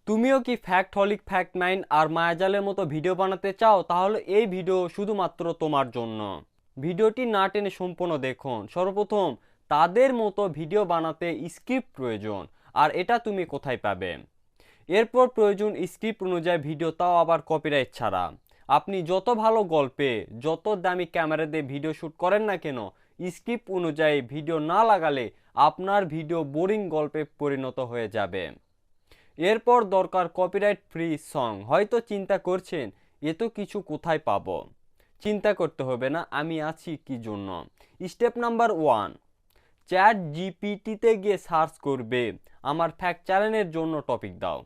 তুমিও কি fact হলিক, fact mine আর মায়াজালের মতো ভিডিও বানাতে চাও? তাহলে এই ভিডিও শুধুমাত্র তোমার জন্য। ভিডিওটি না টেনে সম্পূর্ণ দেখুন। সর্বপ্রথম তাদের মতো ভিডিও বানাতে স্ক্রিপ্ট প্রয়োজন, আর এটা তুমি কোথায় পাবে? এরপর প্রয়োজন স্ক্রিপ্ট অনুযায়ী ভিডিও, তাও আবার কপিরাইট ছাড়া। আপনি যত ভালো গল্পে, যত দামি ক্যামেরা দিয়ে ভিডিও শ্যুট করেন না কেন, স্ক্রিপ্ট অনুযায়ী ভিডিও না লাগালে আপনার ভিডিও বোরিং গল্পে পরিণত হয়ে যাবে। এরপর দরকার কপিরাইট ফ্রি সং। হয়তো চিন্তা করছেন এত কিছু কোথায় পাবো। চিন্তা করতে হবে না, আমি আছি কি জন্য। স্টেপ নাম্বার 1, চ্যাট জিপিটিতে গিয়ে সার্চ করবে আমার ফ্যাক্ট চ্যানেলের জন্য টপিক দাও।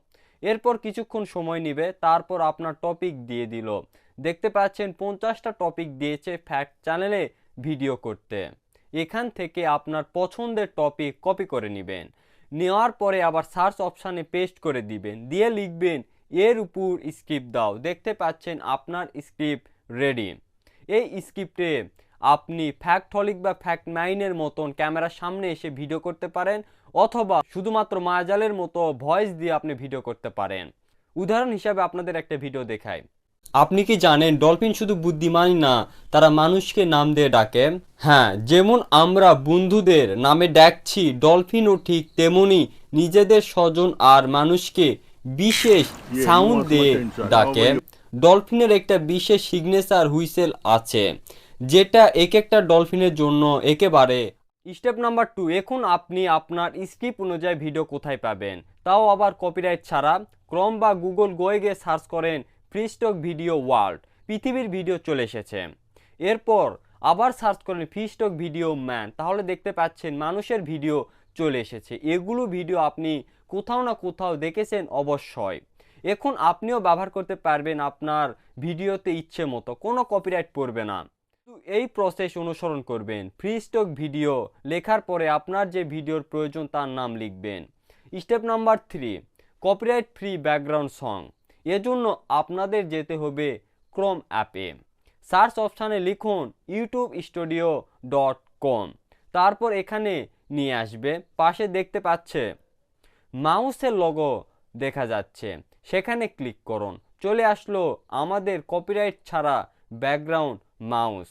এরপর কিছুক্ষণ সময় নেবে, তারপর আপনার টপিক দিয়ে দিল। দেখতে পাচ্ছেন 50টা টপিক দিয়েছে ফ্যাক্ট চ্যানেলে ভিডিও করতে। এখান থেকে আপনার পছন্দের টপিক কপি করে নেবেন। নেওয়ার পরে আবার সার্চ অপশানে পেস্ট করে দিবেন, দিয়ে লিখবেন এর উপর স্ক্রিপ্ট দাও। দেখতে পাচ্ছেন আপনার স্ক্রিপ্ট রেডি। এই স্ক্রিপ্টে আপনি ফ্যাক্ট হলিক বা ফ্যাক্ট মাইনের মতন ক্যামেরার সামনে এসে ভিডিও করতে পারেন, অথবা শুধুমাত্র মায়াজালের মতো ভয়েস দিয়ে আপনি ভিডিও করতে পারেন। উদাহরণ হিসাবে আপনাদের একটা ভিডিও দেখাই। আপনি কি জানেন ডলফিন শুধু বুদ্ধিমানই না, তারা মানুষকে নাম দিয়ে ডাকে। হ্যাঁ, যেমন আমরা বন্ধুদের নামে ডাকছি, ডলফিনও ঠিক তেমনি নিজেদের স্বজন আর মানুষকে বিশেষ সাউন্ড দিয়ে ডাকে। ডলফিনের একটা বিশেষ সিগনেচার হুইসেল আছে, যেটা এক একটা ডলফিনের জন্য একেবারে। স্টেপ নাম্বার 2, এখন আপনি আপনার স্ক্রিপ্ট অনুযায়ী ভিডিও কোথায় পাবেন, তাও আবার কপিরাইট ছাড়া? ক্রোম বা গুগল গয়ে গিয়ে সার্চ করেন ফ্রি স্টক ভিডিও ওয়ার্ল্ড, পৃথিবীর ভিডিও চলে এসেছে। এরপর আবার সার্চ করেন ফ্রি স্টক ভিডিও ম্যান, তাহলে দেখতে পাচ্ছেন মানুষের ভিডিও চলে এসেছে। এগুলো ভিডিও আপনি কোথাও না কোথাও দেখেছেন অবশ্যই। এখন আপনিও ব্যবহার করতে পারবেন আপনার ভিডিওতে ইচ্ছে মতো, কোনো কপিরাইট পড়বে না। এই প্রসেস অনুসরণ করবেন। ফ্রি স্টক ভিডিও লেখার পরে আপনার যে ভিডিওর প্রয়োজন তার নাম লিখবেন। Step number 3, copyright free background song. এজন্য আপনাদের যেতে হবে ক্রোম অ্যাপে। সার্চ অপশানে লিখুন youtube-studio.com, তারপর এখানে নিয়ে আসবে। পাশে দেখতে পাচ্ছে মাউসের লোগো দেখা যাচ্ছে, সেখানে ক্লিক করুন। চলে আসলো আমাদের কপিরাইট ছাড়া ব্যাকগ্রাউন্ড মাউস।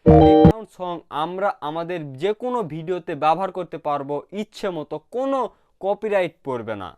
ব্যাকগ্রাউন্ড সং আমরা আমাদের যে কোনো ভিডিওতে ব্যবহার করতে পারবো ইচ্ছে মতো, কোনো কপিরাইট পড়বে না।